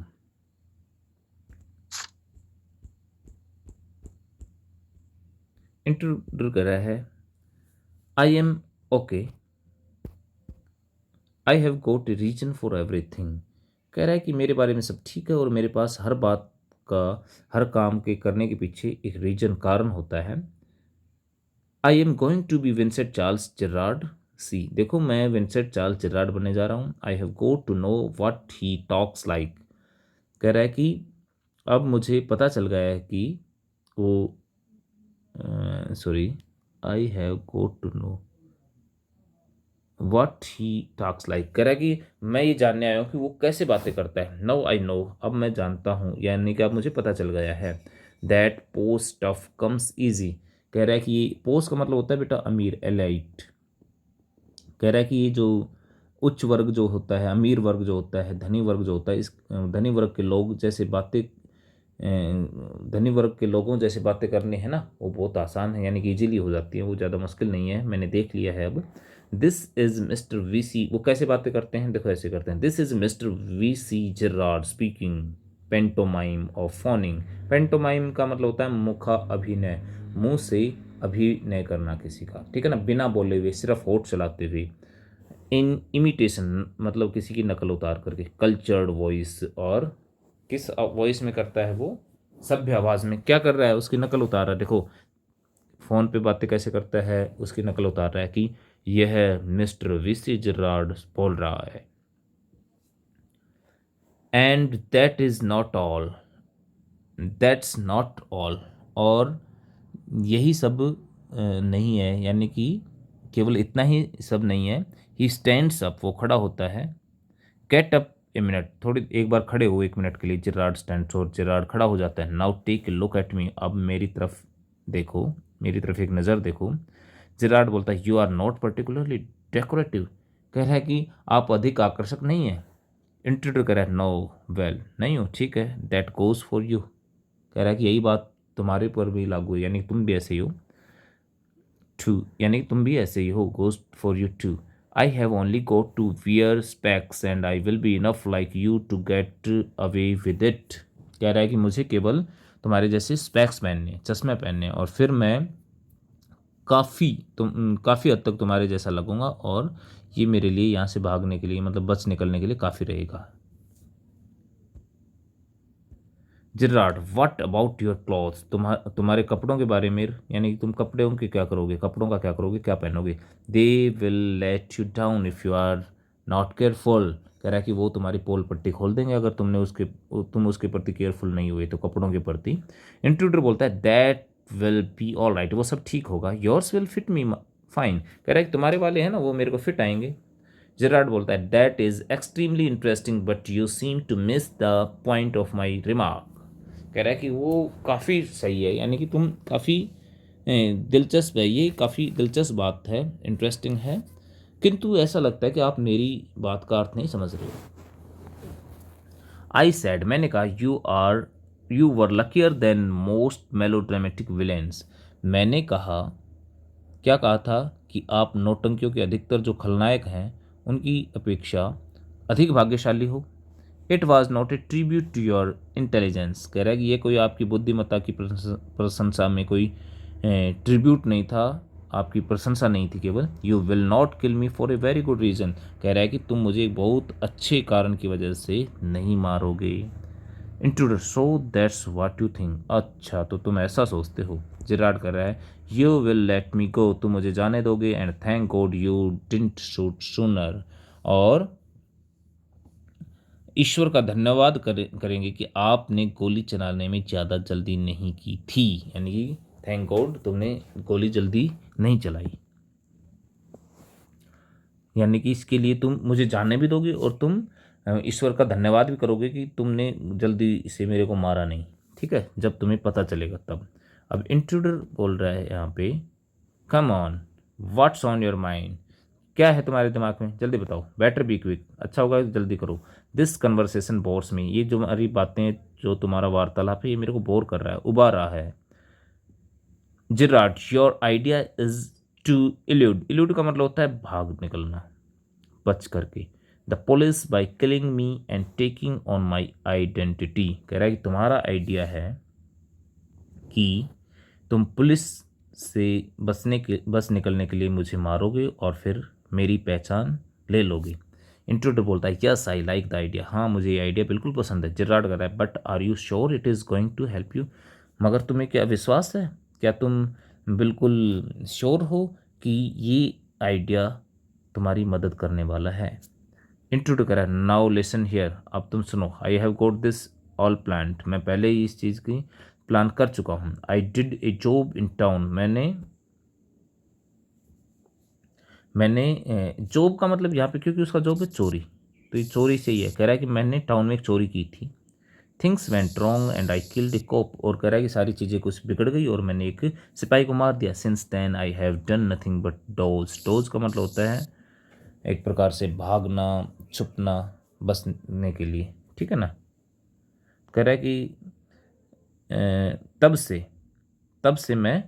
इंट्रोड्यूस कर रहा है I am okay, I have got a reason for everything. कह रहा है कि मेरे बारे में सब ठीक है और मेरे पास हर बात का, हर काम के करने के पीछे एक रीजन, कारण होता है। I am going to be Vincent Charles Gerard see, देखो मैं विंसेंट चार्ल्स जेरार्ड बनने जा रहा हूँ। I have got to know what he talks like, कह रहा है कि अब मुझे पता चल गया है कि वो sorry, I have got to know what he talks like, कह रहा है कि मैं ये जानने आया हूँ कि वो कैसे बातें करता है। नो आई नो, अब मैं जानता हूँ, यानी कि अब मुझे पता चल गया है। That post of comes easy, कह रहा है कि ये पोस्ट का मतलब होता है बेटा अमीर, एलाइट। कह रहा है कि ये जो उच्च वर्ग जो होता है, अमीर वर्ग जो होता है, धनी वर्ग जो होता है, इस धनी वर्ग के लोग जैसे बातें, धनी वर्ग के लोगों जैसे बातें करनी है ना, वो बहुत आसान है, यानी कि इजीली हो जाती है, वो ज़्यादा मुश्किल नहीं है, मैंने देख लिया है अब। This is Mister V C, वो कैसे बातें करते हैं, देखो ऐसे करते हैं। This is Mister V C Gerard speaking pantomime of phoning. Pantomime का मतलब होता है मुखा अभिनय, मुंह से अभिनय करना किसी का, ठीक है ना, बिना बोले हुए, सिर्फ होठ चलाते हुए। इन इमिटेशन मतलब किसी की नकल उतार करके। कल्चर्ड वॉइस, और किस वॉइस में करता है वो, सभ्य आवाज़ में। क्या कर रहा है, उसकी नकल उतार रहा है। देखो फ़ोन पे बातें कैसे करता है, उसकी नकल उतार रहा है कि यह मिस्टर वीसी जेरार्ड बोल रहा है। And that is not all, that's not all, और यही सब नहीं है, यानी कि केवल इतना ही सब नहीं है। ही स्टैंड्स अप, वो खड़ा होता है। गेट अप ए मिनट, थोड़ी एक बार खड़े हो, 1 मिनट के लिए। जेरार्ड स्टैंड्स, और जेरार्ड खड़ा हो जाता है। Now take a look at me, अब मेरी तरफ देखो, मेरी तरफ एक नज़र देखो। जेरार्ड बोलता है you are not particularly decorative, कह रहा है कि आप अधिक आकर्षक नहीं है। इंट्रोड्यूस कर रहा है नो, वेल नहीं हो, ठीक है। दैट गोज फॉर यू, कह रहा है कि यही बात तुम्हारे पर भी लागू है, यानी तुम भी ऐसे ही हो। टू, यानी तुम भी ऐसे ही हो, goes for you too. I have only got to wear specs and I will be enough like you to get away with it, कह रहा है कि मुझे केवल तुम्हारे जैसे स्पेक्स पहनने, चश्मे पहनने, और फिर मैं काफ़ी हद तक तुम्हारे जैसा लगूंगा, और ये मेरे लिए यहाँ से भागने के लिए, मतलब बच निकलने के लिए काफ़ी रहेगा। Gerard what about your clothes, तुम्हारे कपड़ों के बारे में, यानी कि तुम कपड़ों के क्या करोगे, कपड़ों का क्या करोगे, क्या पहनोगे। They will let you down if you are not careful, कह रहा है कि वो तुम्हारी पोल पट्टी खोल देंगे अगर तुम उसके प्रति केयरफुल नहीं हुए तो, कपड़ों के प्रति। इंट्रूडर बोलता है that will be all right, वो सब ठीक होगा। Yours will fit me fine, कह रहा है कि तुम्हारे वाले हैं ना वो मेरे को फिट आएंगे। जेरार्ड बोलता है that is extremely interesting but you seem to miss the point of my remark, कह रहा है कि वो काफ़ी सही है, यानी कि तुम काफ़ी दिलचस्प है, ये काफ़ी दिलचस्प बात है, इंटरेस्टिंग है, किंतु ऐसा लगता है कि आप मेरी बात का अर्थ नहीं समझ रहे हो। आई सैड, मैंने कहा you were luckier than most melodramatic villains, मैंने कहा, क्या कहा था, कि आप नौटंकियों के अधिकतर जो खलनायक हैं उनकी अपेक्षा अधिक भाग्यशाली हो। It was not a tribute to your intelligence, कह रहा है कि ये कोई आपकी बुद्धिमत्ता की प्रशंसा में कोई ट्रिब्यूट नहीं था, आपकी प्रशंसा नहीं थी केवल। You will not kill me for a very good reason, कह रहा है कि तुम मुझे एक बहुत अच्छे कारण की वजह से नहीं मारोगे। Intruder so that's what you think, अच्छा तो तुम ऐसा सोचते हो। जिराड कर रहा है यू विल लेट मी गो, तुम मुझे जाने दोगे। And thank God you didn't shoot sooner, और ईश्वर का धन्यवाद करेंगे कि आपने गोली चलाने में ज़्यादा जल्दी नहीं की थी, यानी कि थैंक गॉड तुमने गोली जल्दी नहीं चलाई, यानी कि इसके लिए तुम मुझे जानने भी दोगे और तुम ईश्वर का धन्यवाद भी करोगे कि तुमने जल्दी से मेरे को मारा नहीं, ठीक है, जब तुम्हें पता चलेगा तब। अब इंट्रूडर बोल रहा है यहाँ पे come on what's on your mind, क्या है तुम्हारे दिमाग में, जल्दी बताओ। बेटर बी क्विक, अच्छा होगा जल्दी करो। दिस कन्वर्सेशन बोर्स मी, ये जो हमारी बातें, जो तुम्हारा वार्तालाप है, ये मेरे को बोर कर रहा है, उबा रहा है। Gerard, your idea is to elude, elude का मतलब होता है भाग निकलना, बच करके। The police by killing me and taking on my identity, कह रहा है कि तुम्हारा आइडिया है कि तुम पुलिस से बस निकलने के लिए मुझे मारोगे और फिर मेरी पहचान ले लोगे। इंट्रूडर बोलता है yes I like the idea, हाँ मुझे ये आइडिया बिल्कुल पसंद है। जिराड कर रहा है but are you sure it is going to help you, मगर तुम्हें क्या विश्वास है, क्या तुम बिल्कुल श्योर हो कि ये आइडिया तुम्हारी मदद करने वाला है। इंट्रूडर कर रहा है नाउ लिसन हियर, अब तुम सुनो। आई have got this all planned, मैं पहले ही इस चीज़ की प्लान कर चुका हूँ। I did a job in town, मैंने जॉब का मतलब यहाँ पे, क्योंकि उसका जॉब है चोरी, तो ये चोरी से ही है। कह रहा है कि मैंने टाउन में एक चोरी की थी। Things went wrong and I killed a cop, और कह रहा है कि सारी चीज़ें कुछ बिगड़ गई और मैंने एक सिपाही को मार दिया। Since then I have done nothing but dodge, dodge का मतलब होता है एक प्रकार से भागना, छुपना, बचने के लिए, ठीक है ना। कह रहा है कि तब से मैं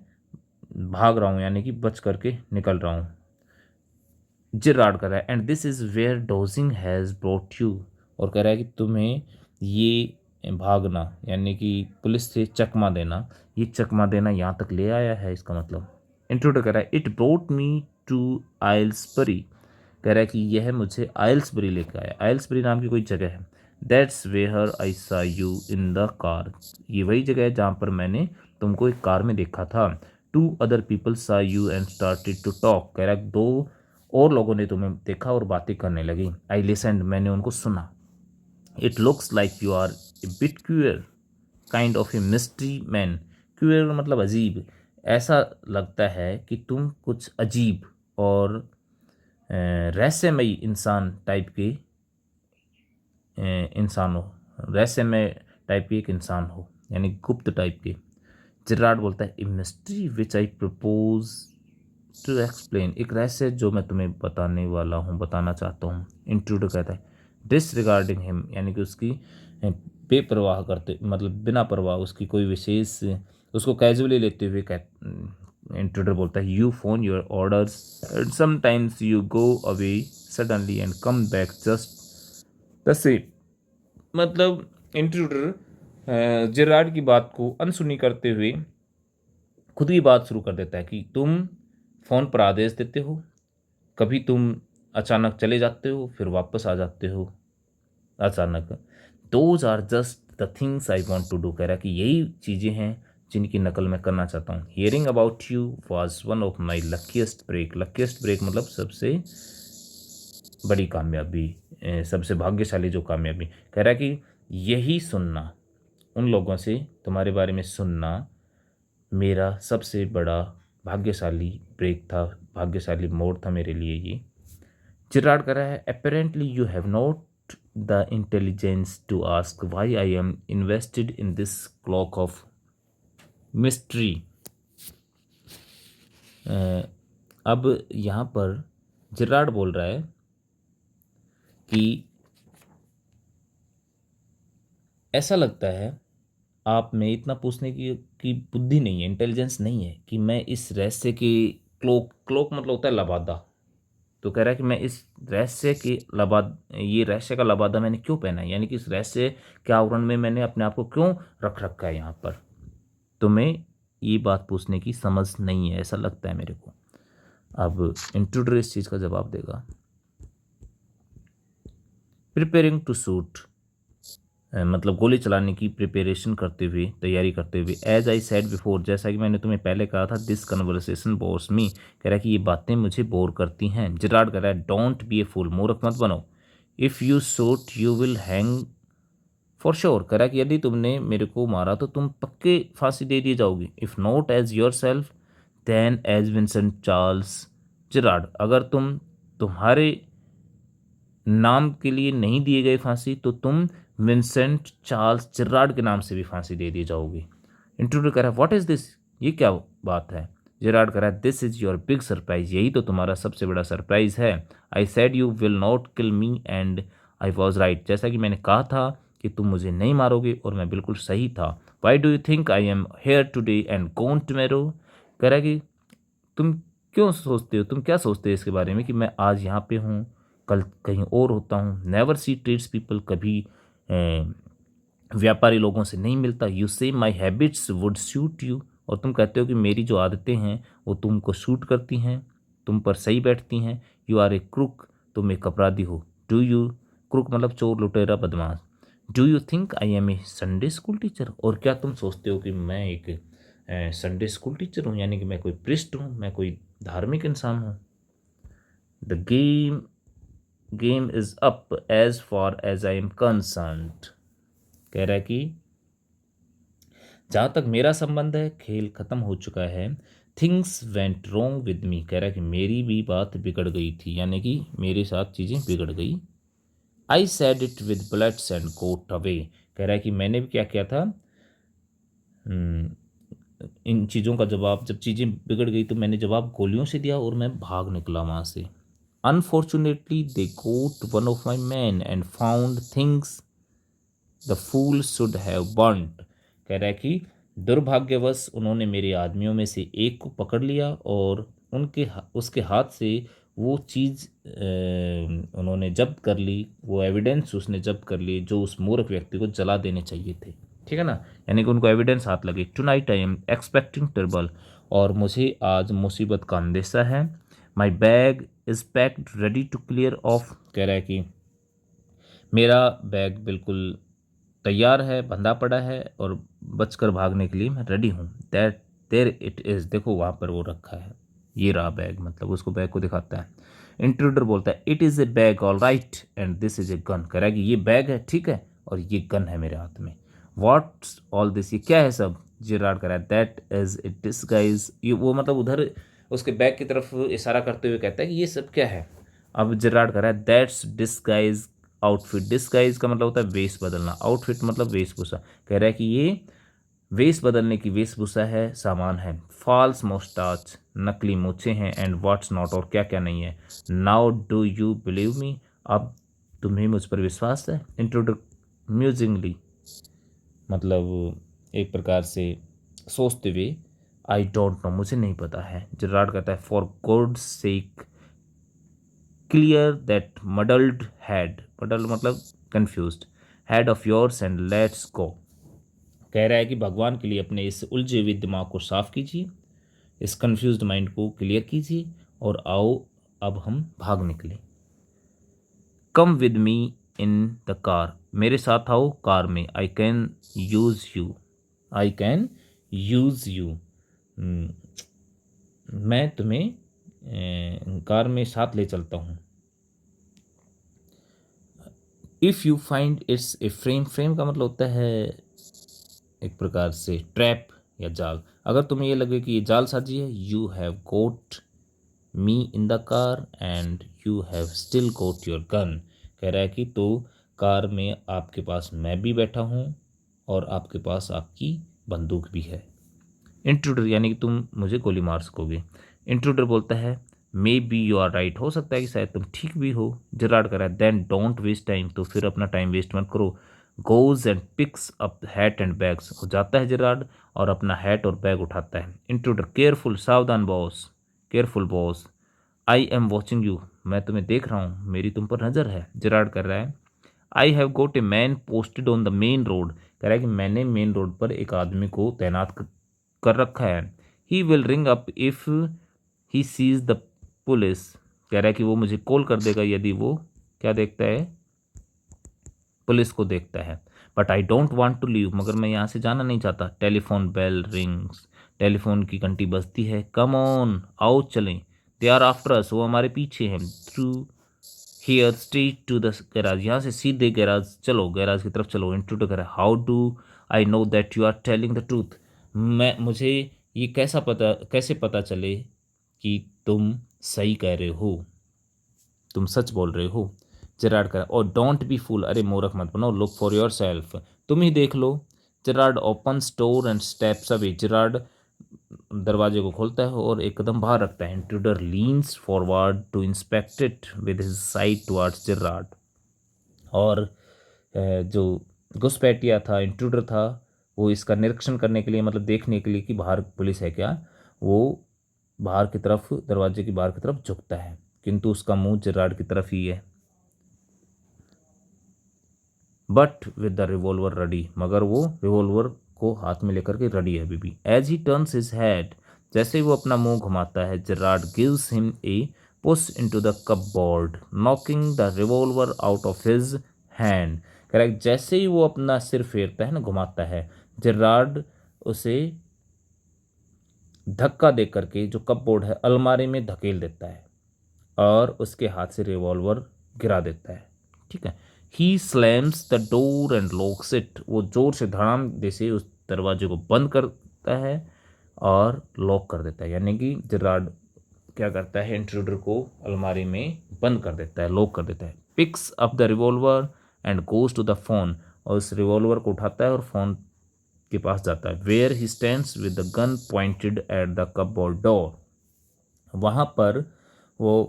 भाग रहा हूँ, यानी कि बच करके निकल रहा हूँ। जिराड कर रहा है and this is where dodging has brought you, और कह रहा है कि तुम्हें ये भागना, यानी कि पुलिस से चकमा देना, ये चकमा देना यहाँ तक ले आया है, इसका मतलब। इंट्रोडर कर रहा है इट ब्रोट मी टू आइल्सबरी, कह रहा है कि यह मुझे आइल्सबरी लेकर आया। आइल्सबरी नाम की कोई जगह है। दैट्स वेयर आई सा यू इन द कार, ये वही जगह है जहाँ पर मैंने तुमको एक कार में देखा था। Two other people saw you and started to talk, कह रहा है दो और लोगों ने तुम्हें देखा और बातें करने लगी। आई लिसन्ड, मैंने उनको सुना। It looks like you are a bit queer, kind of a mystery man, queer मतलब अजीब, ऐसा लगता है कि तुम कुछ अजीब और रहस्यमयी इंसान टाइप के इंसान हो, रहस्यमय टाइप के एक इंसान हो, यानी गुप्त टाइप के। जिराड बोलता है a mystery which I propose to explain, एक रहस्य जो मैं तुम्हें बताने वाला हूँ, बताना चाहता हूँ। इंट्रूडर कहता है डिसरिगार्डिंग हिम, यानी कि उसकी बेपरवाह करते, मतलब बिना परवाह, उसकी कोई विशेष, उसको कैजुअली लेते हुए इंट्रूडर बोलता है you phone your orders and sometimes you go away suddenly and come back just the same, मतलब इंट्रूडर जिराड की बात को अनसुनी करते हुए खुद ही बात शुरू कर देता है कि तुम फ़ोन पर आदेश देते हो, कभी तुम अचानक चले जाते हो, फिर वापस आ जाते हो अचानक। Those are just the things I want to do, कह रहा है कि यही चीज़ें हैं जिनकी नकल मैं करना चाहता हूँ। Hearing about you was one of my luckiest break, luckiest break मतलब सबसे बड़ी कामयाबी, सबसे भाग्यशाली जो कामयाबी। कह रहा है कि यही सुनना, उन लोगों से तुम्हारे बारे में सुनना मेरा सबसे बड़ा भाग्यशाली ब्रेक था, भाग्यशाली मोड़ था मेरे लिए ये। चिराड कर रहा है apparently you have not the intelligence to ask why I am invested in this cloak of mystery. अब यहाँ पर जिराड बोल रहा है कि ऐसा लगता है आप में इतना पूछने की बुद्धि नहीं है, इंटेलिजेंस नहीं है कि मैं इस रहस्य की क्लोक, क्लोक मतलब होता है लबादा, तो कह रहा है कि मैं इस रहस्य की ये रहस्य का लबादा मैंने क्यों पहना है, यानी कि इस रहस्य के आवरण में मैंने अपने आप को क्यों रख रखा है यहाँ पर, तुम्हें ये बात पूछने की समझ नहीं है, ऐसा लगता है मेरे को। अब इंट्रूडर इस चीज़ का जवाब देगा। प्रिपेयरिंग टू शूट, मतलब गोली चलाने की प्रिपरेशन करते हुए, तैयारी करते हुए। एज आई सेड बिफोर, जैसा कि मैंने तुम्हें पहले कहा था, दिस कन्वर्सेशन बोर्स मी, कह रहा है कि ये बातें मुझे बोर करती हैं। जिराड कह रहा है डोंट बी ए फूल, मूर्ख मत बनो। If you shoot you will hang for sure, कह रहा है कि यदि तुमने मेरे को मारा तो तुम पक्के फांसी दे दिए जाओगे। If not as yourself then as Vincent Charles Gerard, अगर तुम्हारे नाम के लिए नहीं दिए गए फांसी तो तुम विंसेंट चार्ल्स जिराड के नाम से भी फांसी दे दी जाओगी। इंट्रोड्यूस कर रहा है व्हाट इज दिस, ये क्या बात है। जेरार्ड कह रहा है this is your big surprise, यही तो तुम्हारा सबसे बड़ा सरप्राइज है। I said you will not kill me and I was right, जैसा कि मैंने कहा था कि तुम मुझे नहीं मारोगे और मैं बिल्कुल सही था। Why do you think I am here today and gone tomorrow, कह रहा है कि तुम क्यों सोचते हो, तुम क्या सोचते हो इसके बारे में कि मैं आज यहाँ पे हूँ, कल कहीं और होता हूँ। नेवर सी ट्रीट्स पीपल, कभी व्यापारी लोगों से नहीं मिलता। यू से माई हैबिट्स वुड सूट यू, और तुम कहते हो कि मेरी जो आदतें हैं वो तुमको सूट करती हैं, तुम पर सही बैठती हैं। यू आर ए क्रुक, तुम एक अपराधी हो। डू यू, क्रुक मतलब चोर, लुटेरा, बदमाश। Do you think I am a Sunday school teacher, और क्या तुम सोचते हो कि मैं एक संडे स्कूल टीचर हूँ, यानी कि मैं कोई प्रिस्ट हूँ, मैं कोई धार्मिक इंसान हूँ। The game is up as far as I am concerned, कह रहा है कि जहाँ तक मेरा संबंध है खेल खत्म हो चुका है। Things went wrong with me, कह रहा है कि मेरी भी बात बिगड़ गई थी, यानी कि मेरे साथ चीज़ें बिगड़ गई। I said it with bullets and got away, कह रहा है कि मैंने भी क्या किया था, इन चीज़ों का जवाब, जब चीज़ें बिगड़ गई तो मैंने जवाब गोलियों से दिया और मैं भाग निकला वहाँ से। Unfortunately they got one of my man and found things the fool should have burned, कह रहा है कि दुर्भाग्यवश उन्होंने मेरे आदमियों में से एक को पकड़ लिया और उसके हाथ से वो चीज़ उन्होंने जब्त कर ली, वो एविडेंस उसने जब्त कर ली जो उस मूर्ख व्यक्ति को जला देने चाहिए थे। ठीक है ना, यानी कि उनको एविडेंस हाथ लगे। Tonight I am expecting trouble, और मुझे आज मुसीबत का अंदेशा है। My bag is packed ready to clear off, कह रहा है कि मेरा बैग बिल्कुल तैयार है, बंधा पड़ा है और बचकर भागने के लिए मैं रेडी हूँ। दैट देयर इट इज़, देखो वहाँ पर वो रखा है, ये रहा बैग, मतलब उसको बैग को दिखाता है। इंट्रूडर बोलता है it is a bag all right and this is a gun, कह रहा है कि ये बैग है, ठीक है, और ये गन है मेरे हाथ में। व्हाट्स ऑल दिस, ये क्या है सब, जेरार्ड कह रहा है दैट इज ए डिस्गाइज, ये वो मतलब उधर उसके बैग की तरफ इशारा करते हुए कहता है कि ये सब क्या है। अब जेरार्ड कह रहा है दैट्स डिस्गाइज आउटफिट, डिस्गाइज का मतलब होता है वेश बदलना, आउटफिट मतलब वेशभूषा, कह रहा है कि ये वेश बदलने की वेशभूषा है, सामान है। फॉल्स मोस्टाच, नकली मूछें हैं, एंड व्हाट्स नॉट, और क्या क्या नहीं है। Now do you believe me, अब तुम्हें मुझ पर विश्वास है। इंट्रोडक्ट म्यूजिंगली, मतलब एक प्रकार से सोचते हुए, आई डोंट नो, मुझे नहीं पता है। जेरार्ड कहता है for God sake clear that muddled head, muddled मतलब confused, head of yours and let's go, कह रहा है कि भगवान के लिए अपने इस उलझे हुए दिमाग को साफ कीजिए, इस कंफ्यूज्ड माइंड को क्लियर कीजिए और आओ अब हम भाग निकले। Come with me in the car, मेरे साथ आओ कार में। I can use you, I can use you, मैं तुम्हें कार में साथ ले चलता हूँ। If you find it's a frame, frame का मतलब होता है एक प्रकार से ट्रैप या जाल, अगर तुम्हें ये लगे कि ये जाल साजी है, you have got me in the car and you have still got your gun, कह रहा है कि तो कार में आपके पास मैं भी बैठा हूँ और आपके पास आपकी बंदूक भी है। इंट्रूडर, यानी कि तुम मुझे गोली मार सकोगे। इंट्रूडर बोलता है maybe you are right, हो सकता है कि शायद तुम ठीक भी हो। जेरार्ड कह रहा है देन डोंट वेस्ट टाइम, तो फिर अपना टाइम वेस्ट मत करो। Goes and picks up hat and bags, हो जाता है जेरार्ड और अपना हैट और बैग उठाता है। इंट्रूडर केयरफुल, सावधान boss, careful boss, I am watching you, मैं तुम्हें देख रहा हूँ, मेरी तुम पर नज़र है। जेरार्ड कर रहा है I have got a man posted on the main road, कह रहा है कि मैंने मेन रोड पर एक आदमी को तैनात कर रखा है। He will ring up if he sees the police, कह रहा है कि वो मुझे कॉल कर देगा यदि वो क्या देखता है, पुलिस को देखता है। But I don't want to leave, मगर मैं यहाँ से जाना नहीं चाहता। टेलीफोन बेल रिंग्स, टेलीफोन की घंटी बजती है। कम ऑन, आओ चलें। दे आर आफ्टर अस, वो हमारे पीछे हैं। Through here street to the garage, यहाँ से सीधे गैराज चलो, गैराज की तरफ चलो। इंट्रूडर कह रहा है how do I know that you are telling the truth, मुझे ये कैसे पता चले कि तुम सही कह रहे हो, तुम सच बोल रहे हो। जेरार्ड कह रहा है और डोंट बी फूल, अरे मूर्ख मत बनो, लुक फॉर योर सेल्फ, तुम ही देख लो। Gerard opens door and steps away, Gerard दरवाजे को खोलता है और एक कदम बाहर रखता है। Intruder leans forward to inspect it with his side towards Gerard. और जो घुसपैठिया था, इंट्रूडर था, वो इसका निरीक्षण करने के लिए, मतलब देखने के लिए कि बाहर पुलिस है क्या, वो बाहर की तरफ, दरवाजे की बाहर की तरफ झुकता है, किंतु उसका मुंह जेरार्ड की तरफ ही है। But with the revolver ready, मगर वो रिवॉल्वर को हाथ में लेकर के रेडी है अभी भी। As he turns his head, जैसे ही वो अपना मुंह घुमाता है, Gerard gives him a push into the cupboard knocking the revolver out of his hand. Correct, जैसे ही वो अपना सिर फेरता है ना, घुमाता है, जेरार्ड उसे धक्का दे करके जो कपबोर्ड है, अलमारी में धकेल देता है और उसके हाथ से रिवॉल्वर गिरा देता है। ठीक है। He slams the door and locks it, वो जोर से धड़ाम जैसे उस दरवाजे को बंद करता है और लॉक कर देता है, यानी कि जेरार्ड क्या करता है, इंट्रूडर को अलमारी में बंद कर देता है, लॉक कर देता है। Picks up the revolver and goes to the phone, और उस रिवॉल्वर को उठाता है और फोन के पास जाता है। Where he stands with the gun pointed at the cupboard door, वहाँ पर वो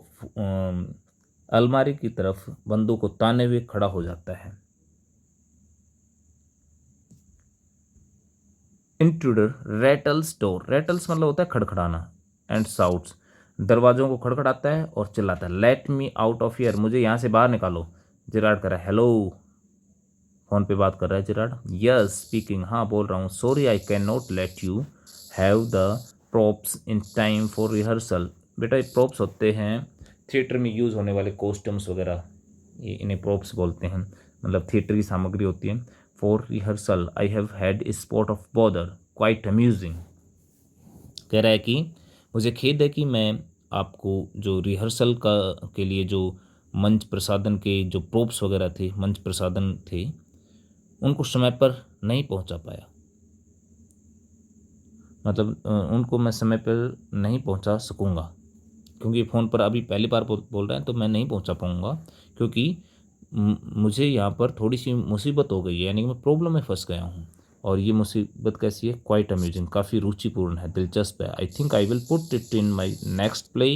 अलमारी की तरफ बंदूक को ताने हुए खड़ा हो जाता है। इंट्रूडर रैटल्स डोर, रैटल्स मतलब होता है खड़खड़ाना, एंड साउट्स, दरवाजों को खड़खड़ाता है और चिल्लाता है, let me out of here, मुझे यहाँ से बाहर निकालो। जेरार्ड कर रहा है हेलो, फोन पे बात कर रहा है जेरार्ड। यस स्पीकिंग, हाँ बोल रहा हूँ। Sorry I can not let you have the props in time for rehearsal, बेटा ये प्रॉप्स होते हैं थिएटर में यूज़ होने वाले कॉस्ट्यूम्स वगैरह, ये इन्हें प्रॉप्स बोलते हैं, मतलब थिएटर की सामग्री होती है। For rehearsal I have had a spot of bother quite amusing, कह रहा है कि मुझे खेद है कि मैं आपको जो रिहर्सल का के लिए जो मंच प्रसाधन के जो प्रोप्स वगैरह थे, मंच प्रसाधन थे, उनको समय पर नहीं पहुंचा पाया, मतलब उनको मैं समय पर नहीं पहुंचा सकूंगा, क्योंकि फ़ोन पर अभी पहली बार बोल रहे हैं तो मैं नहीं पहुंचा पाऊंगा, क्योंकि मुझे यहाँ पर थोड़ी सी मुसीबत हो गई है, यानी कि मैं प्रॉब्लम में फंस गया हूँ। और ये मुसीबत कैसी है, क्वाइट अम्यूजिंग, काफ़ी रुचिपूर्ण है, दिलचस्प है। I think I will put it in my next play,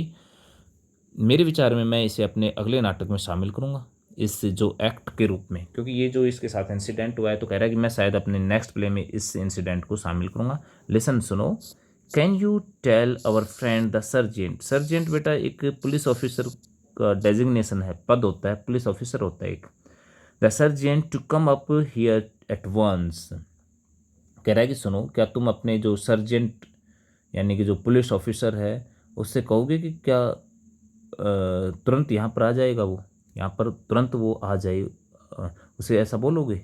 मेरे विचार में मैं इसे अपने अगले नाटक में शामिल करूँगा, इस जो एक्ट के रूप में, क्योंकि ये जो इसके साथ इंसिडेंट हुआ है, तो कह रहा है कि मैं शायद अपने नेक्स्ट प्ले में इस इंसिडेंट को शामिल करूँगा। लिसन, सुनो। Can you tell our friend the sergeant, sergeant बेटा एक पुलिस ऑफिसर का डेजिग्नेशन है, पद होता है, पुलिस ऑफिसर होता है एक। The sergeant to come up here at once, कह रहा है कि सुनो, क्या तुम अपने जो सर्जेंट यानी कि जो पुलिस ऑफिसर है उससे कहोगे कि क्या तुरंत यहाँ पर आ जाएगा, वो यहाँ पर तुरंत वो आ जाए, उसे ऐसा बोलोगे।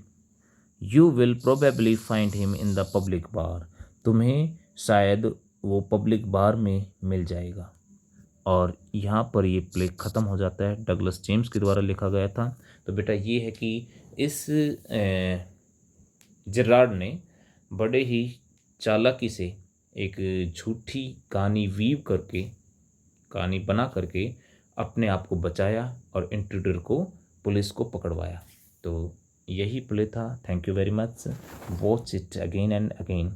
You will probably find him in the public bar, तुम्हें शायद वो पब्लिक बार में मिल जाएगा। और यहाँ पर ये प्ले ख़त्म हो जाता है, डगलस जेम्स के द्वारा लिखा गया था। तो बेटा ये है कि इस जेरार्ड ने बड़े ही चालाकी से एक झूठी कहानी वीव करके, कहानी बना करके अपने आप को बचाया और इंट्रूडर को, पुलिस को पकड़वाया। तो यही प्ले था। Thank you very much, watch it again and again.